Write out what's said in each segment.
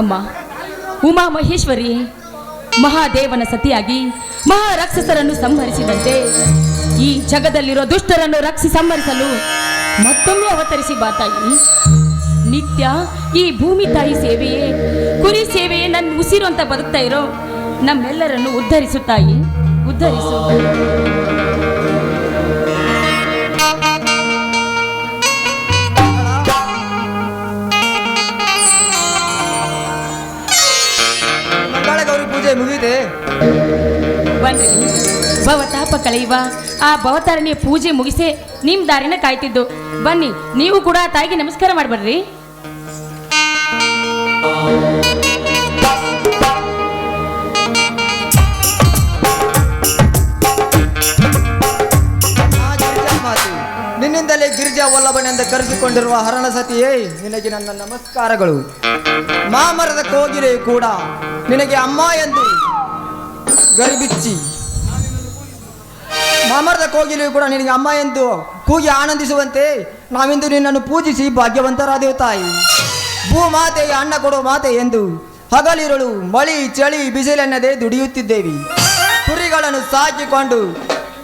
ಅಮ್ಮ ಉಮಾ ಮಹೇಶ್ವರಿ ಮಹಾದೇವನ ಸತಿಯಾಗಿ ಮಹಾರಾಕ್ಷಸರನ್ನು ಸಂಹರಿಸಿದಂತೆ ಈ ಜಗದಲ್ಲಿರೋ ದುಷ್ಟರನ್ನು ಸಂಹರಿಸಲು ಮತ್ತೊಮ್ಮೆ ಅವತರಿಸಿ ಬಾ ತಾಯಿ. ನಿತ್ಯ ಈ ಭೂಮಿ ತಾಯಿ ಸೇವೆಯೇ ಕುರಿ ಸೇವೆಯೇ ನನ್ನ ಉಸಿರು ಅಂತ ಬದುಕ್ತಾ ಇರೋ ನಮ್ಮೆಲ್ಲರನ್ನು ಉದ್ಧರಿಸು ತಾಯಿ, ಉದ್ಧರಿಸು. ಗೌರಿ ಪೂಜೆ ಮುಗಿದೆ. ಬನ್ರಿ, ಭವತಾಪ ಕಳೆಯುವ ಆ ಭವತಾರಣಿಯ ಪೂಜೆ ಮುಗಿಸೆ ನಿಮ್ ದಾರಿನ ಕಾಯ್ತಿದ್ದು. ಬನ್ನಿ, ನೀವು ಕೂಡ ತಾಯಿಗೆ ನಮಸ್ಕಾರ ಮಾಡ್ಬರ್ರಿ. ನಿನ್ನಿಂದಲೇ ಗಿರಿಜಾ ವಲ್ಲಭನೆಂದು ಕರೆಸಿಕೊಂಡಿರುವ ಹರಣ ಸತಿಯೇ, ನಿನಗೆ ನನ್ನ ನಮಸ್ಕಾರಗಳು. ಮಾಮರದ ಕೋಗಿಲೆ ಕೂಡ ನಿನಗೆ ಅಮ್ಮ ಎಂದು ಗರಿಬಿಚ್ಚಿ, ಮಾಮರದ ಕೋಗಿಲೆಯು ಕೂಡ ನಿನಗೆ ಅಮ್ಮ ಎಂದು ಕೂಗಿ ಆನಂದಿಸುವಂತೆ ನಾವಿಂದು ನಿನ್ನನ್ನು ಪೂಜಿಸಿ ಭಾಗ್ಯವಂತರಾದೆವು ತಾಯಿ. ಭೂಮಾತೆಯ ಅನ್ನ ಕೊಡುವ ಮಾತೆ ಎಂದು ಹಗಲಿರುಳು ಮಳಿ ಚಳಿ ಬಿಸಿಲೆನ್ನದೆ ದುಡಿಯುತ್ತಿದ್ದೇವೆ. ಕುರಿಗಳನ್ನು ಸಾಕಿಕೊಂಡು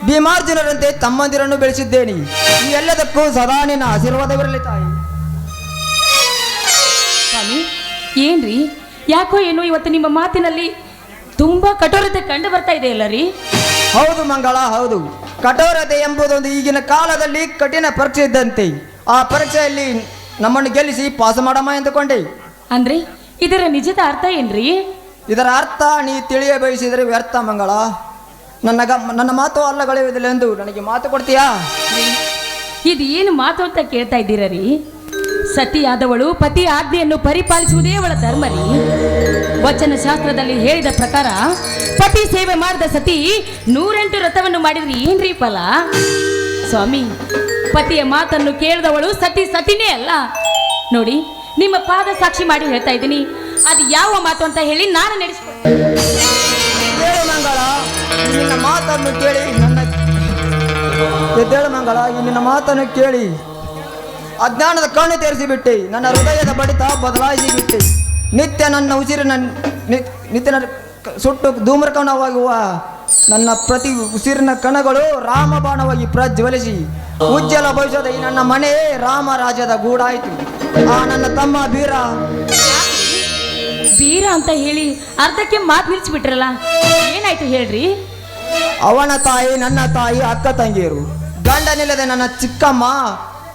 ಭೀಮಾರ್ಜುನರಂತೆ ತಮ್ಮಂದಿರನ್ನು ಬೆಳೆಸಿದ್ದೇನೆ. ಈ ಎಲ್ಲದಕ್ಕೂ ಸದಾ ನಿನ್ನ ಆಶೀರ್ವಾದವಿರಲಿ ತಾಯಿ. ಸ್ವಾಮಿ, ಏನ್ರಿ, ಯಾಕೋ ಏನೋ ಇವತ್ತು ನಿಮ್ಮ ಮಾತಿನಲ್ಲಿ ತುಂಬಾ ಕಠೋರತೆ ಕಂಡು ಬರ್ತಾ ಇದೆ ಅಲ್ಲ ರೀ? ಹೌದು ಮಂಗಳ, ಹೌದು. ಕಠೋರತೆ ಎಂಬುದೊಂದು ಈಗಿನ ಕಾಲದಲ್ಲಿ ಕಠಿಣ ಪರೀಕ್ಷೆ ಇದ್ದಂತೆ. ಆ ಪರೀಕ್ಷೆಯಲ್ಲಿ ನಮ್ಮನ್ನು ಗೆಲ್ಲಿಸಿ ಪಾಸ್ ಮಾಡಮ್ಮ ಎಂದುಕೊಂಡೆ. ಅಂದ್ರೆ ಇದರ ನಿಜದ ಅರ್ಥ ಏನ್ರಿ? ಇದರ ಅರ್ಥ ನೀ ತಿಳಿಯ ಬಯಸಿದರೆ ವ್ಯರ್ಥ ಮಂಗಳ. ನನ್ನ ಮಾತು ಅಲ್ಲಗಳೆಯುವುದಿಲ್ಲ ಎಂದು ನನಗೆ ಮಾತು ಕೊಡ್ತೀಯಾ? ಇದು ಏನು ಮಾತು ಅಂತ ಕೇಳ್ತಾ ಇದ್ದೀರಾ ರೀ? ಸತಿಯಾದವಳು ಪತಿ ಆಜ್ಞೆಯನ್ನು ಪರಿಪಾಲಿಸುವುದೇ ಅವಳ ಧರ್ಮ ರೀ. ವಚನ ಶಾಸ್ತ್ರದಲ್ಲಿ ಹೇಳಿದ ಪ್ರಕಾರ ಪತಿ ಸೇವೆ ಮಾಡಿದ ಸತಿ 108 ವ್ರತವನ್ನು ಮಾಡಿದ್ರಿ ಏನ್ರಿ ಫಲ? ಸ್ವಾಮಿ, ಪತಿಯ ಮಾತನ್ನು ಕೇಳಿದವಳು ಸತಿನೇ ಅಲ್ಲ. ನೋಡಿ, ನಿಮ್ಮ ಪಾದ ಸಾಕ್ಷಿ ಮಾಡಿ ಹೇಳ್ತಾ ಇದ್ದೀನಿ, ಅದು ಯಾವ ಮಾತು ಅಂತ ಹೇಳಿ ನಾನು ನಡೆಸ್ಕೊಡ್ತೀನಿ. ಮಂಗಳ, ನಿನ್ನ ಮಾತನ್ನು ಕೇಳಿ ಎದ್ದೇಳು ಮಂಗಳ, ನಿನ್ನ ಮಾತನ್ನು ಕೇಳಿ ಅಜ್ಞಾನದ ಕಣ್ಣು ತೆರೆಸಿಬಿಟ್ಟೆ. ನನ್ನ ಹೃದಯದ ಬಡಿತ ಬದಲಾಯಿಸಿಬಿಟ್ಟೆ. ನಿತ್ಯ ನನ್ನ ಉಸಿರಿನ ನಿತ್ಯ ಸುಟ್ಟು ಧೂಮ್ರಕಣವಾಗುವ ನನ್ನ ಪ್ರತಿ ಉಸಿರಿನ ಕಣಗಳು ರಾಮಬಾಣವಾಗಿ ಪ್ರಜ್ವಲಿಸಿ ಉಜ್ವಲ ಭವಿಷ್ಯದ ಈ ನನ್ನ ಮನೆ ರಾಮರಾಜ್ಯದ ಗೂಡಾಯಿತು. ಆ ನನ್ನ ತಮ್ಮ ಬೀರ ಅಂತ ಹೇಳಿ ಅರ್ಧಕ್ಕೆ ಮಾತು ನಿಲ್ಲಿಸ್ಬಿಟ್ರಲ್ಲ, ಏನಾಯ್ತು ಹೇಳ್ರಿ? ಅವನ ತಾಯಿ, ನನ್ನ ತಾಯಿ, ಅಕ್ಕ ತಂಗಿಯರು, ಗಂಡನಿಲ್ಲದೆ ನನ್ನ ಚಿಕ್ಕಮ್ಮ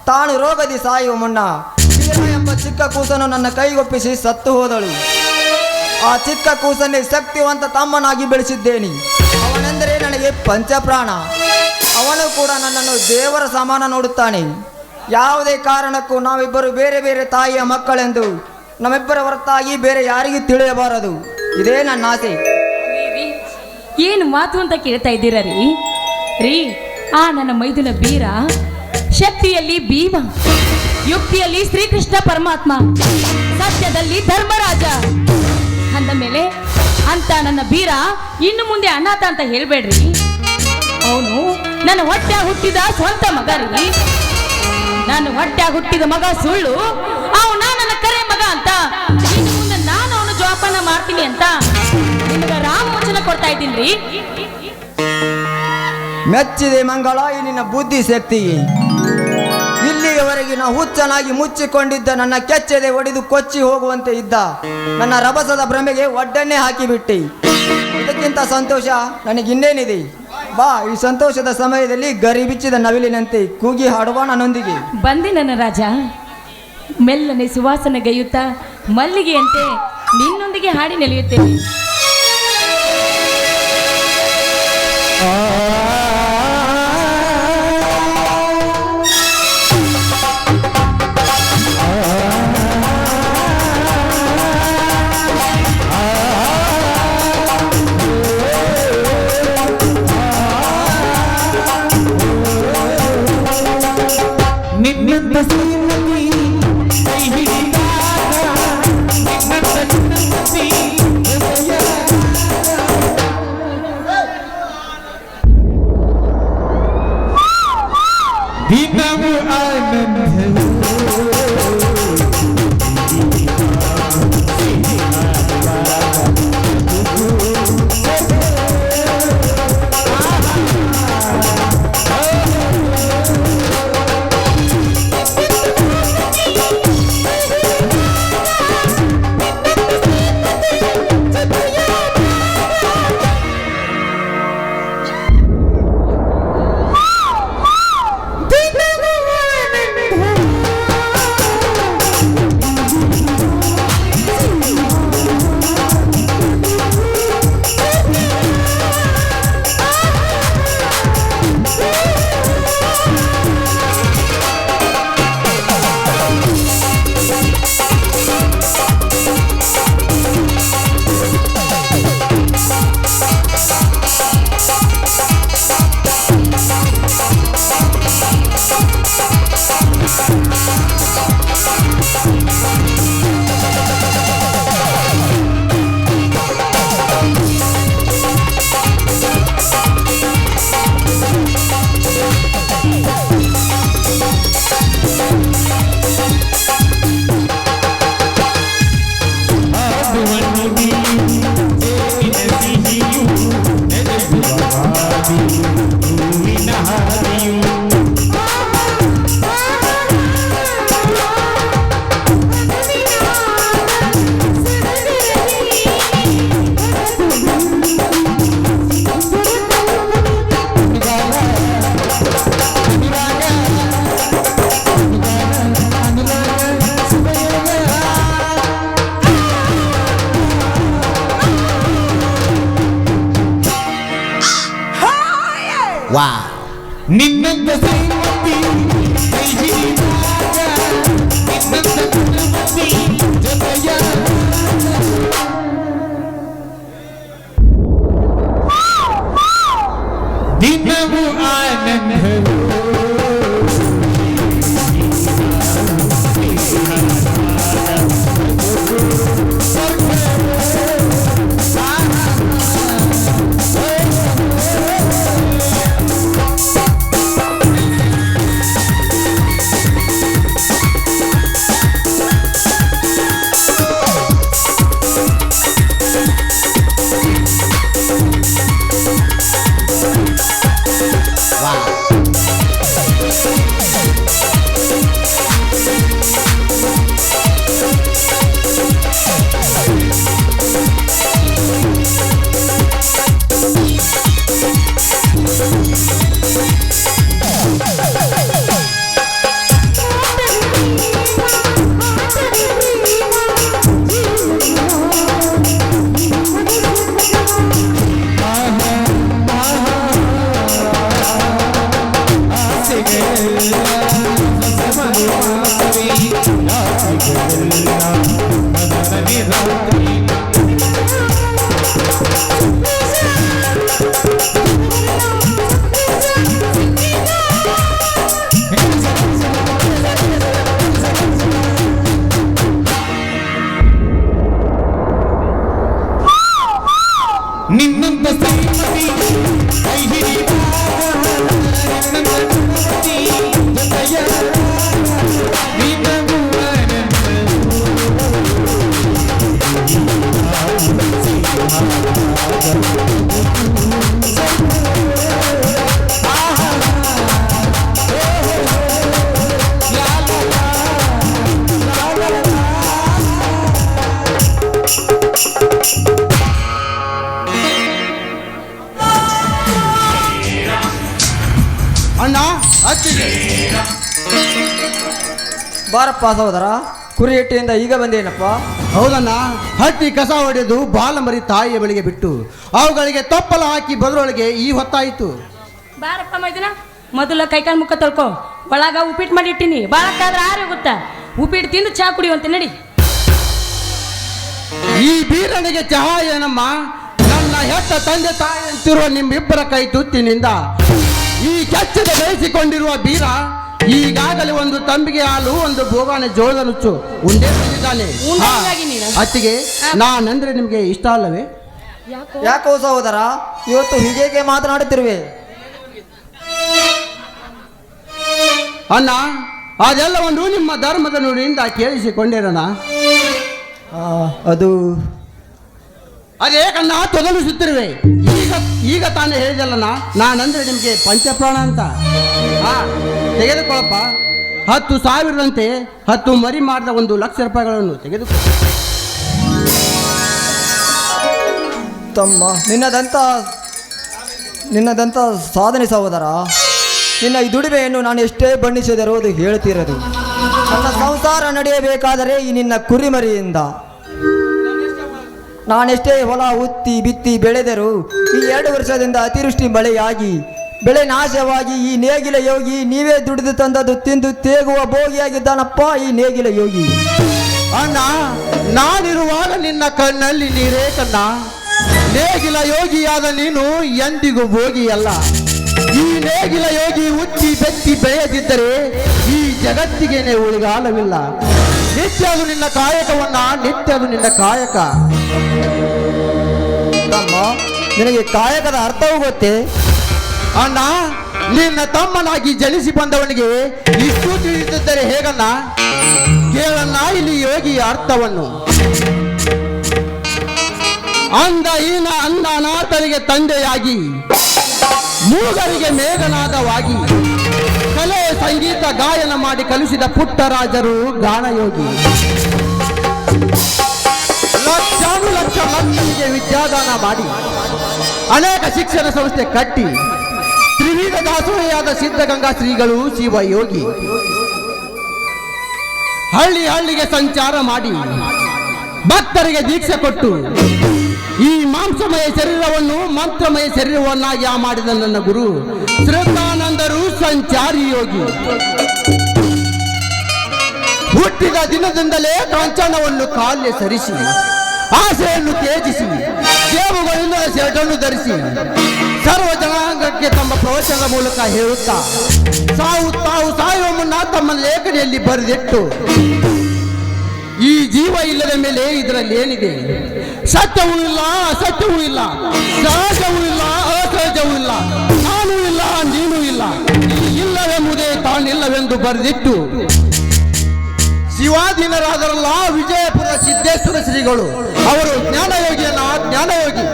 ತಾನು ರೋಗದಿ ಸಾಯುವ ಮುನ್ನ ಬೀರ ಎಂಬ ಚಿಕ್ಕ ಕೂಸನ್ನು ನನ್ನ ಕೈಗೊಪ್ಪಿಸಿ ಸತ್ತು ಹೋದಳು. ಆ ಚಿಕ್ಕ ಕೂಸನ್ನೇ ಶಕ್ತಿವಂತ ತಮ್ಮನಾಗಿ ಬೆಳೆಸಿದ್ದೇನೆ. ಅವನೆಂದರೆ ನನಗೆ ಪಂಚಪ್ರಾಣ. ಅವನು ಕೂಡ ನನ್ನನ್ನು ದೇವರ ಸಮಾನ ನೋಡುತ್ತಾನೆ. ಯಾವುದೇ ಕಾರಣಕ್ಕೂ ನಾವಿಬ್ಬರು ಬೇರೆ ಬೇರೆ ತಾಯಿಯ ಮಕ್ಕಳೆಂದು ನಮ್ಮಿಬ್ಬರ ಹೊರತಾಗಿ ಬೇರೆ ಯಾರಿಗೂ ತಿಳಿಯಬಾರದು. ಇದೇ ನನ್ನ ಆಸೆ. ಏನು ಮಾತು ಅಂತ ಕೇಳ್ತಾ ಇದ್ದೀರಾ ರೀ? ಆ ನನ್ನ ಮೈದುನ ಬೀರ ಶಕ್ತಿಯಲ್ಲಿ ಭೀಮ, ಯುಕ್ತಿಯಲ್ಲಿ ಶ್ರೀಕೃಷ್ಣ ಪರಮಾತ್ಮ, ಸತ್ಯದಲ್ಲಿ ಧರ್ಮರಾಜ ಅಂದ ಮೇಲೆ ಅಂತ ನನ್ನ ಬೀರ ಇನ್ನು ಮುಂದೆ ಅನಾಥ ಅಂತ ಹೇಳ್ಬೇಡ್ರಿ. ಅವನು ನನ್ನ ಹೊಟ್ಟೆ ಹುಟ್ಟಿದ ಸ್ವಂತ ಮಗ ರೀ. ನಾನು ಹೊಟ್ಟೆ ಹುಟ್ಟಿದ ಮಗ ಸುಳ್ಳು, ಅವನ ನನ್ನ ಕರೆ ಮಗ ಅಂತ ಇನ್ನು ಮುಂದೆ ನಾನು ಅವನ ಜೋಪಾನ ಮಾಡ್ತೀನಿ ಅಂತ ನಿಮ್ಗೆ ರಾಮ ವಚನ ಕೊಡ್ತಾ ಇದ್ದೀನಿ. ಮೆಚ್ಚಿದೆ ಮಂಗಳ ಈ ನಿನ್ನ ಬುದ್ಧಿ ಶಕ್ತಿಗೆ. ಇಲ್ಲಿಯವರೆಗೆ ನಾವು ಹುಚ್ಚನಾಗಿ ಮುಚ್ಚಿಕೊಂಡಿದ್ದ ನನ್ನ ಕೆಚ್ಚದೆ ಒಡೆದು ಕೊಚ್ಚಿ ಹೋಗುವಂತೆ ಇದ್ದ ನನ್ನ ರಭಸದ ಭ್ರಮೆಗೆ ಒಡ್ಡನ್ನೇ ಹಾಕಿಬಿಟ್ಟೆ. ಇದಕ್ಕಿಂತ ಸಂತೋಷ ನನಗಿನ್ನೇನಿದೆ? ಬಾ, ಈ ಸಂತೋಷದ ಸಮಯದಲ್ಲಿ ಗರಿ ಬಿಚ್ಚಿದ ನವಿಲಿನಂತೆ ಕೂಗಿ ಹಾಡುವ ನನ್ನೊಂದಿಗೆ. ಬಂದೆ ನನ್ನ ರಾಜ, ಮೆಲ್ಲನೆ ಸುವಾಸನೆಗೈಯುತ್ತಾ ಮಲ್ಲಿಗೆಯಂತೆ ನಿನ್ನೊಂದಿಗೆ ಹಾಡಿ ನೆಲೆಯುತ್ತೇನೆ. ವಾ ನಿನ್ನಂತ ಶ್ರೀಮತಿ ಕೈ ಹಿಡಿದಾಗ, ನಿನ್ನಂತ ಗುಣಮತಿ ಜೊತೆಯ ದಿನವೂ ಆನಂದವು ನಿನ್ನಂತ ಶ್ರೀಮತಿ ಕೈ ಹಿಡಿದಾಗ, ನಿನ್ನಂತ ಗುಣಮತಿ ಜೊತೆಯ ದಿನವೂ ಅಣ್ಣ ಹತ್ತಿಗೆ ಬಾರಪ್ಪ ಸಹೋದರ, ಕುರಿ ಎಟ್ಟಿಯಿಂದ ಈಗ ಬಂದೇನಪ್ಪ. ಹೌದಣ್ಣ, ಹಟ್ಟಿ ಕಸ ಹೊಡೆದು ಬಾಲಮರಿ ತಾಯಿಯ ಬಳಿಗೆ ಬಿಟ್ಟು ಅವುಗಳಿಗೆ ತೊಪ್ಪಲ ಹಾಕಿ ಬದರೊಳಗೆ ಈ ಹೊತ್ತಾಯಿತು. ಬಾರಪ್ಪ ಮೈದುನ, ಮೊದಲ ಕೈಕಾಲು ಮುಖ ತೊಳ್ಕೊ. ಒಳಗ ಉಪ್ಪಿಟ್ಟು ಮಾಡಿಟ್ಟಿನಿ, ಬಾಳಕ್ಕಾದ್ರೆ ಆರಿ ಹೋಗುತ್ತಾ. ಉಪ್ಪಿಟ್ಟು ತಿಂದು ಚಹಾ ಕುಡಿಯುವಂತೆ ನಡಿ. ಈ ಬೀರನಿಗೆ ಚಹಾ ಏನಮ್ಮ? ನನ್ನ ಹೆತ್ತ ತಂದೆ ತಾಯಿ ಅಂತಿರುವ ನಿಮ್ಮಿಬ್ಬರ ಕೈ ತುತ್ತಿನಿಂದ ಈ ಕೆಚ್ಚದ ಬೆಳೆಸಿಕೊಂಡಿರುವ ಬೀರ ಈಗಾಗಲೇ ಒಂದು ತಂಬಿಗೆ ಹಾಲು, ಒಂದು ಬೋಗಾನೆ ಜೋಳದ ನುಚ್ಚು ಉಂಡೆ ಬಂದಿದ್ದಾನೆ. ಉಂಡೆಗಾಗಿ ನೀನು? ಅತ್ತಿಗೆ, ನಾನಂದ್ರೆ ನಿಮ್ಗೆ ಇಷ್ಟ ಅಲ್ಲವೇ? ಯಾಕೋ ಸಹೋದರ, ಇವತ್ತು ಹೀಗೆ ಮಾತನಾಡುತ್ತಿರುವೆ? ಅಣ್ಣ, ಅದೆಲ್ಲವನ್ನು ನಿಮ್ಮ ಧರ್ಮದ ನುಡಿಯಿಂದ ಕೇಳಿಸಿಕೊಂಡಿರೋಣ. ಅದು ಅದೇಕಣ್ಣ ತೊದಲಿಸುತ್ತಿರುವೆ? ಈಗ ತಾನೇ ಹೇಳಿದಲ್ಲಣ್ಣ, ನಾನಂದ್ರೆ ನಿಮಗೆ ಪಂಚಪ್ರಾಣ ಅಂತ. ತೆಗೆದುಕೊಳ್ಳಪ್ಪ, 10,000ರಂತೆ 10 ಮರಿ ಮಾಡಿದ 1,00,000 ರೂಪಾಯಿಗಳನ್ನು ತೆಗೆದುಕೊ. ತಮ್ಮ, ನಿನ್ನದಂತ ಸಾಧನೆ ಸಹೋದರ. ನಿನ್ನ ಈ ದುಡಿಮೆಯನ್ನು ನಾನು ಎಷ್ಟೇ ಬಣ್ಣಿಸಿದರೂ ಅದು ಹೇಳ್ತಿರೋದು. ನನ್ನ ಸಂಸಾರ ನಡೆಯಬೇಕಾದರೆ ಈ ನಿನ್ನ ಕುರಿಮರಿಯಿಂದ. ನಾನೆಷ್ಟೇ ಹೊಲ ಉತ್ತಿ ಬಿತ್ತಿ ಬೆಳೆದರೂ ಈ 2 ವರ್ಷದಿಂದ ಅತಿವೃಷ್ಟಿ ಮಳೆಯಾಗಿ ಬೆಳೆ ನಾಶವಾಗಿ ಈ ನೇಗಿಲ ಯೋಗಿ ನೀವೇ ದುಡಿದು ತಂದದ್ದು ತಿಂದು ತೇಗುವ ಭೋಗಿಯಾಗಿದ್ದಾನಪ್ಪ ಈ ನೇಗಿಲ ಯೋಗಿ. ಅಣ್ಣ, ನಾನಿರುವಾಗ ನಿನ್ನ ಕಣ್ಣಲ್ಲಿ ನೀರೇ ಕಣ್ಣ. ನೇಗಿಲ ಯೋಗಿಯಾದ ನೀನು ಎಂದಿಗೂ ಭೋಗಿಯಲ್ಲ. ಈ ನೇಗಿಲ ಯೋಗಿ ಉಚ್ಚಿ ಬೆತ್ತಿ ಬೆಳೆಯದಿದ್ದರೆ ಈ ಜಗತ್ತಿಗೇನೆ ಉಳಿಗಾಲವಿಲ್ಲ. ನಿತ್ಯ ಅದು ನಿನ್ನ ಕಾಯಕವನ್ನ, ನಿತ್ಯ ಅದು ನಿನ್ನ ಕಾಯಕ. ತಮ್ಮ, ನಿನಗೆ ಕಾಯಕದ ಅರ್ಥವೂ ಗೊತ್ತೇ? ಅಣ್ಣ, ನಿನ್ನ ತಮ್ಮನಾಗಿ ಜನಿಸಿ ಬಂದವನಿಗೆ ಇಷ್ಟು ತಿಳಿದಿದ್ದರೆ ಹೇಗಣ್ಣ? ಕೇಳಣ್ಣ ಇಲ್ಲಿ ಯೋಗಿಯ ಅರ್ಥವನ್ನು. ಅಂದ ಈನ ಅಂದ ಅನಾಥರಿಗೆ ತಂದೆಯಾಗಿ, ಮೂಗರಿಗೆ ಮೇಘನಾದವಾಗಿ, ಕಲೆ ಸಂಗೀತ ಗಾಯನ ಮಾಡಿ ಕಲಿಸಿದ ಪುಟ್ಟರಾಜರು ಗಾನಯೋಗಿ. ಲಕ್ಷಾನುಲಕ್ಷ ಮಕ್ಕಳಿಗೆ ವಿದ್ಯಾದಾನ ಮಾಡಿ ಅನೇಕ ಶಿಕ್ಷಣ ಸಂಸ್ಥೆ ಕಟ್ಟಿ ತ್ರಿವಿಧ ದಾಸೋಹಿಯಾದ ಸಿದ್ಧಗಂಗಾ ಶ್ರೀಗಳು ಶಿವಯೋಗಿ. ಹಳ್ಳಿ ಹಳ್ಳಿಗೆ ಸಂಚಾರ ಮಾಡಿ ಭಕ್ತರಿಗೆ ದೀಕ್ಷೆ ಕೊಟ್ಟು ಈ ಮಾಂಸಮಯ ಶರೀರವನ್ನು ಮಂತ್ರಮಯ ಶರೀರವನ್ನಾಗಿ ಮಾಡಿದ ನನ್ನ ಗುರು ಶ್ರದ್ಧಾನಂದರು ಸಂಚಾರಿ ಯೋಗಿ. ಹುಟ್ಟಿದ ದಿನದಿಂದಲೇ ಕಾಂಚನವನ್ನು ಕಾಲ್ಯ ಸರಿಸಿ ಆಸೆಯನ್ನು ತ್ಯಜಿಸಿ ದೇವಗಳಿಂದ ಸೆರಟನ್ನು ಧರಿಸಿ ಸರ್ವ ಜನಾಂಗಕ್ಕೆ ತಮ್ಮ ಪ್ರವಚನದ ಮೂಲಕ ಹೇಳುತ್ತಾ ತಾವು ಸಾಯುವ ಮುನ್ನ ತಮ್ಮ ಲೇಖನಿಯಲ್ಲಿ ಬರೆದಿಟ್ಟು ಈ ಜೀವ ಇಲ್ಲದ ಮೇಲೆ ಇದರಲ್ಲಿ ಏನಿದೆ, ಸತ್ಯವೂ ಇಲ್ಲ ಅಸತ್ಯವೂ ಇಲ್ಲ, ಸಹಜವೂ ಇಲ್ಲ ಅಸಹಜವೂ ಇಲ್ಲ, ನಾನು ಇಲ್ಲ ನೀನು ಇಲ್ಲ, ಇಲ್ಲವೆಂಬುದೇ ತಾನಿಲ್ಲವೆಂದು ಬರೆದಿಟ್ಟು ಶಿವಾಧೀನರಾದರಲ್ಲ ವಿಜಯಪುರ ಸಿದ್ದೇಶ್ವರ ಶ್ರೀಗಳು ಅವರು ಜ್ಞಾನಯೋಗಿ.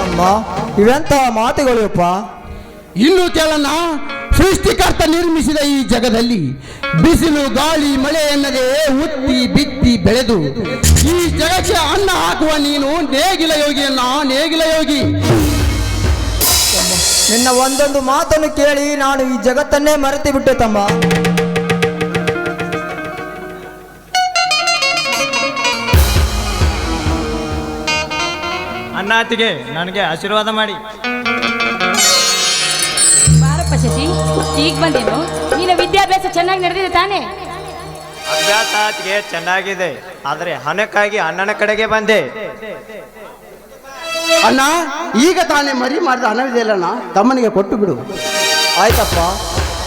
ಅಮ್ಮ, ಇವೆಂತಹ ಮಾತುಗಳಪ್ಪ. ಇನ್ನು ಕೇಳನ, ಸೃಷ್ಟಿಕರ್ತ ನಿರ್ಮಿಸಿದ ಈ ಜಗದಲ್ಲಿ ಬಿಸಿಲು ಗಾಳಿ ಮಳೆ ಎನ್ನದೇ ಉತ್ತಿ ಬಿತ್ತಿ ಬೆಳೆದು ಈ ಜಗಕ್ಕೆ ಅನ್ನ ಹಾಕುವ ನೀನು ನೇಗಿಲ ಯೋಗಿ. ನಿನ್ನ ಒಂದೊಂದು ಮಾತನ್ನು ಕೇಳಿ ನಾನು ಈ ಜಗತ್ತನ್ನೇ ಮರೆತು ಬಿಟ್ಟೆ ತಮ್ಮ. ಅಣ್ಣಾತಿಗೆ ನನಗೆ ಆಶೀರ್ವಾದ ಮಾಡಿ. ಬಾರಪ್ಪ ಶಶಿ, ಈಗ ಬಂದೇನು? ನಿನ್ನ ವಿದ್ಯಾಭ್ಯಾಸ ಚೆನ್ನಾಗಿ ನಡೆದಿದೆ ತಾನೇ? ಅಭ್ಯಾಸ ಆತಿಗೆ ಚೆನ್ನಾಗಿದೆ, ಆದರೆ ಹಣಕ್ಕಾಗಿ ಅಣ್ಣನ ಕಡೆಗೆ ಬಂದೆ. ಅಣ್ಣ, ಈಗ ತಾನೇ ಮರಿ ಮಾಡಿದ ಹಣವಿದೆಯಲ್ಲಣ್ಣ, ತಮ್ಮನಿಗೆ ಕೊಟ್ಟು ಬಿಡು. ಆಯ್ತಪ್ಪ,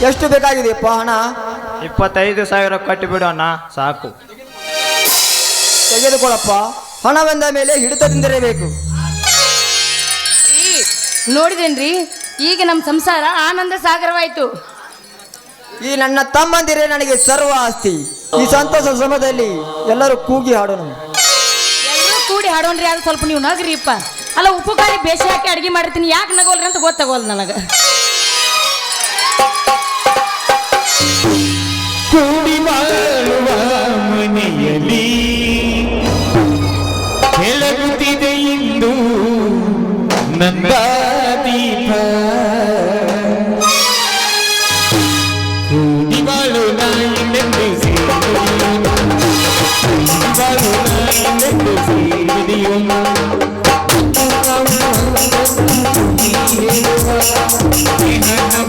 ಎಷ್ಟು ಬೇಕಾಗಿದೆಯಪ್ಪ ಹಣ? 25,000 ಕಟ್ಟಿಬಿಡು ಅಣ್ಣ, ಸಾಕು. ತೆಗೆದುಕೊಳ್ಳಪ್ಪ. ಹಣವೆಂದ ಮೇಲೆ ಹಿಡಿತದಿಂದಿರಬೇಕು. ನೋಡಿದೇನ್ರಿ, ಈಗ ನಮ್ಮ ಸಂಸಾರ ಆನಂದ ಸಾಗರವಾಯ್ತು. ಈ ನನ್ನ ತಮ್ಮಂದಿರೇ ನನಗೆ ಸರ್ವ ಆಸ್ತಿ. ಈ ಸಂತೋಷ ಸಮಯದಲ್ಲಿ ಎಲ್ಲರೂ ಕೂಗಿ ಹಾಡೋಣ. ಎಲ್ಲರೂ ಕೂಡಿ ಹಾಡೋಣ್ರಿ. ಅದು ಸ್ವಲ್ಪ ನೀವು ನಗ್ರಿಪ್ಪ. ಅಲ್ಲ, ಉಪ್ಪು ಖಾಲಿ ಬೇಸಿ ಹಾಕಿ ಅಡಿಗೆ ಮಾಡಿರ್ತೀನಿ, ಯಾಕೆ ನಗೋಲ್ರಿ ಅಂತ ಗೊತ್ತಾಗೋಲ್ಲ ನನಗೆ. ಕೂಡಿ ಬಾಳುವ ಮನೆಯಲ್ಲಿ ಬೆಳಗುತ್ತಿದೆ ಇಂದು ನಂದ ದೀಪ. ಕೂಡಿ ಬಾಳು ನಾಯಿನೆಂದು ಸೇರಿದೆಯೋಣ, ಕೂಡಿ ಬಾಳು ನಾಯಿನೆಂದು ಸೇರಿದೆಯೋಣ. ನಮ್ಮ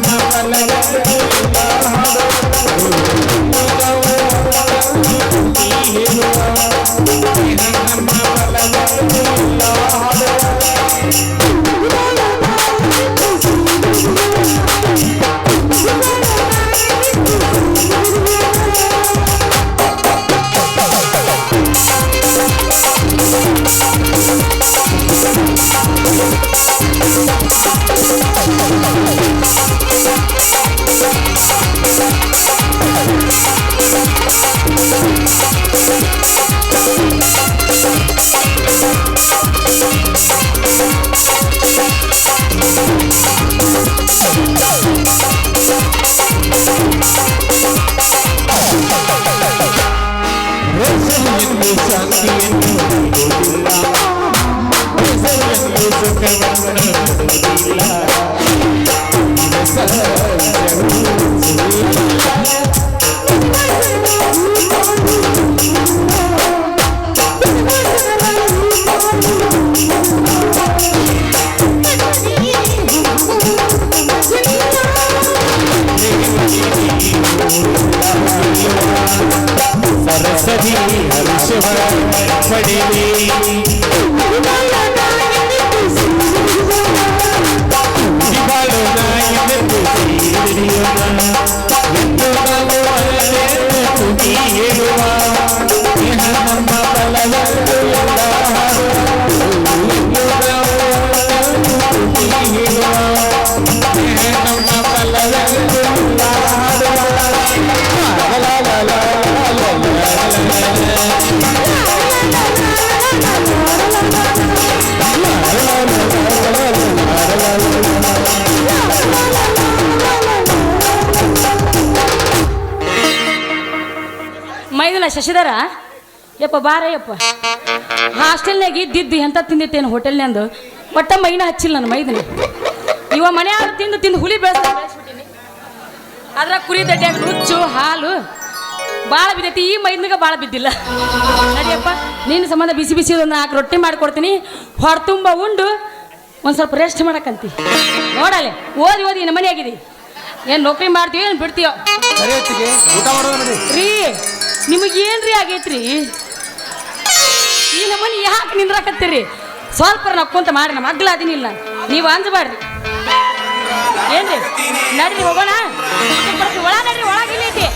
ರಸವನ್ನು ಶಾಂತಿಯನ್ನು ಕೊಡುವುದಿಲ್ಲ, ರಸವನ್ನು ಸುಖವನ್ನು ಕೊಡುವುದಿಲ್ಲ. ಸರಸದಿ ಹರ್ಷವ ಪಡೆವಿ ಬಾಳು ನಾಯಿನೆಂದು ಸೇರಿದೆಯೋಣ, ಎಂದು ನಾವು ಅಲ್ಲೇ ತುದಿ ಹೇಳುವ ಇಹ ನಮ್ಮ ಬಲವಂತು ಎಲ್ಲ ಎಂದು ನಾವು ತುದಿ ಹೇಳುವ ಇಹ ನಮ್ಮ ಬಲವಂತು ಎಲ್ಲ ಮೈದನ ಶಶಿಧರ, ಯಪ್ಪ ಬಾರ ಯಪ್ಪ. ಹಾಸ್ಟೆಲ್ನಾಗ ಇದ್ದಿದ್ದು ಎಂತ ತಿಂದಿತ್ತೇನು ಹೋಟೆಲ್ನಂದು, ಒಟ್ಟ ಮೈನ ಹಚ್ಚಿಲ್ಲ ನನ್ನ ಮೈದನ. ಇವ ಮನೆಯಾಗ ತಿಂದು ಹುಲಿ ಬೆಳೆಸ್ಬಿಟ್ಟಿನಿ. ಅದ್ರಾಗ ಕುರಿ ದಡ್ಡ್ಯಾಗ ನುಚ್ಚು ಹಾಲು ಭಾಳ ಬಿದ್ದೈತಿ, ಈ ಮೈದ್ನಾಗ ಭಾಳ ಬಿದ್ದಿಲ್ಲ. ನಡಿಯಪ್ಪ, ನಿನ್ನ ಸಂಬಂಧ ಬಿಸಿ ಬಿಸಿ ಒಂದು 4 ರೊಟ್ಟಿ ಮಾಡಿಕೊಡ್ತೀನಿ. ಹೊರ ತುಂಬ ಉಂಡು ಒಂದು ಸ್ವಲ್ಪ ರೆಸ್ಟ್ ಮಾಡಕ್ಕಂತಿ. ನೋಡಲೆ ಓದಿ ಓದಿ ನಮ್ಮ ಮನೆ ಆಗಿದೆ. ಏನು ನೌಕರಿ ಮಾಡ್ತೀವಿ ಏನು ಬಿಡ್ತೀಯೋ ಸರಿ ಹೊತ್ತಿಗೆ ಊಟ ಮಾಡೋದು ನಡಿ. ರೀ. ನಿಮಗೇನ್ರಿ ಆಗೈತ್ರಿ? ಈ ನಮ್ಮನೆ ಯಾಕೆ ನಿಂದ್ರಾಕತ್ತೀರಿ? ಸ್ವಲ್ಪ ನಕ್ಕೊಂತ ಮಾಡ್ರಿ, ನಮ್ಮ ಮಗ್ಲ ಅದಿನಿಲ್ಲ, ನೀವು ಅಂಜಬೇಡ್ರಿ. ಏನ್ರಿ ನಡ್ರಿ ಹೋಗೋಣ. ಒಳ ನಡ್ರಿ, ಒಳಗಿಲ್ಲೈತಿ.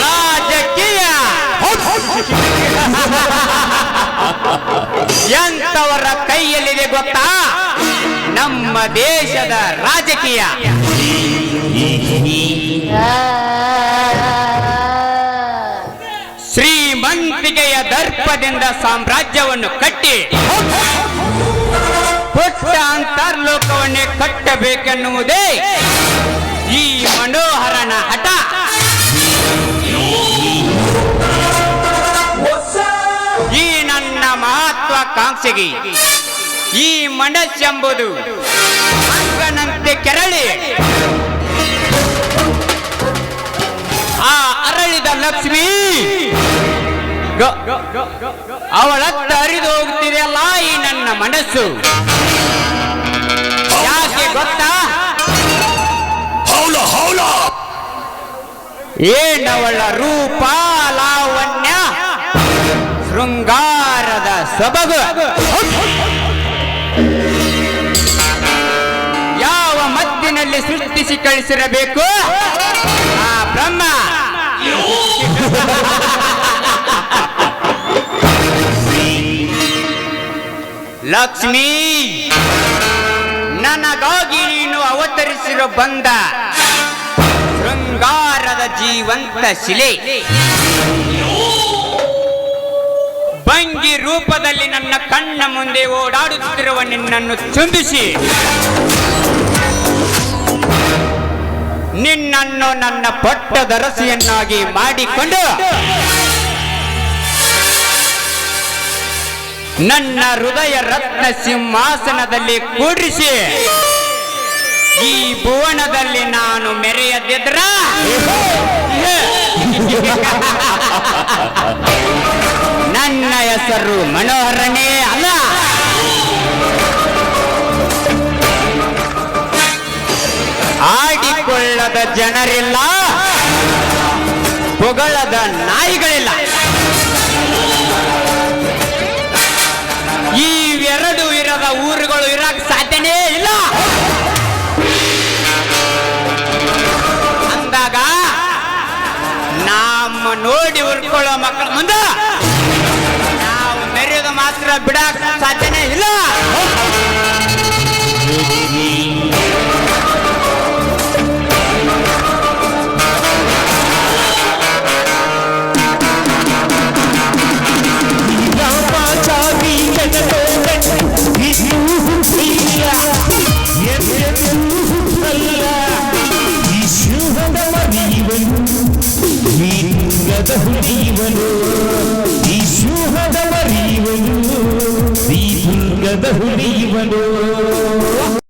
ರಾಜಕೀಯ ಎಂತವರ ಕೈಯಲ್ಲಿದೆ ಗೊತ್ತಾ? ನಮ್ಮ ದೇಶದ ರಾಜಕೀಯ. ಶ್ರೀಮಂತಿಕೆಯ ದರ್ಪದಿಂದ ಸಾಮ್ರಾಜ್ಯವನ್ನು ಕಟ್ಟಿ ಪುಟ್ಟ ಅಂತರ್ಲೋಕವನ್ನೇ ಕಟ್ಟಬೇಕೆನ್ನುವುದೇ ಈ ಮನೋಹರನ ಹಠ. ಈ ನನ್ನ ಮಹತ್ವಾಕಾಂಕ್ಷೆಗೆ ಈ ಮನಸ್ಸೆಂಬುದು ಅಂಗನಂತೆ ಕೆರಳಿ ಆ ಅರಳಿದ ಲಕ್ಷ್ಮಿ ಅವಳತ್ತ ಹರಿದು ಹೋಗ್ತಿದೆಯಲ್ಲ ಈ ನನ್ನ ಮನಸ್ಸು. ಯಾಕೆ ಗೊತ್ತಾ? ಏನವಳ ರೂಪ, ಲಾವಣ್ಯ, ಶೃಂಗಾರದ ಸೊಬಗು. ಯಾವ ಮದ್ದಿನಲ್ಲಿ ಸೃಷ್ಟಿಸಿ ಕಳಿಸಿರಬೇಕು ಆ ಬ್ರಹ್ಮ. ಲಕ್ಷ್ಮೀ, ನನಗಾಗಿ ನೀನು ಅವತರಿಸಿರೋ ಬಂದ ಶೃಂಗಾರದ ಜೀವಂತ ಶಿಲೆ. ಭಂಗಿ ರೂಪದಲ್ಲಿ ನನ್ನ ಕಣ್ಣ ಮುಂದೆ ಓಡಾಡುತ್ತಿರುವ ನಿನ್ನನ್ನು ಚುಂಬಿಸಿ ನಿನ್ನನ್ನು ನನ್ನ ಪಟ್ಟದರಸಿಯನ್ನಾಗಿ ಮಾಡಿಕೊಂಡು ನನ್ನ ಹೃದಯ ರತ್ನ ಸಿಂಹಾಸನದಲ್ಲಿ ಕೂಡಿಸಿ ಈ ಭುವನದಲ್ಲಿ ನಾನು ಮೆರೆಯದಿದ್ರ ನನ್ನ ಹೆಸರು ಮನೋಹರನೇ ಅಲ್ಲ. ಆಡಿಕೊಳ್ಳದ ಜನರಿಲ್ಲ, ಹೊಗಳದ ನಾಯಿಗಳಿಲ್ಲ. ಇವೆರಡು ಇರದ ಊರುಗಳು ಇರಕ್ ಸಾಧ್ಯನೇ ಇಲ್ಲ. ಅಂದಾಗ ನಮ್ಮ ನೋಡಿ ಉರ್ಕೊಳ್ಳೋ ಮಕ್ಕಳ ಮುಂದೆ ನಾವು ಮೆರೆಯೋದು ಮಾತ್ರ ಬಿಡಕ್ ಸಾಧ್ಯನೇ ಇಲ್ಲ. ಹುಲಿಯುವನು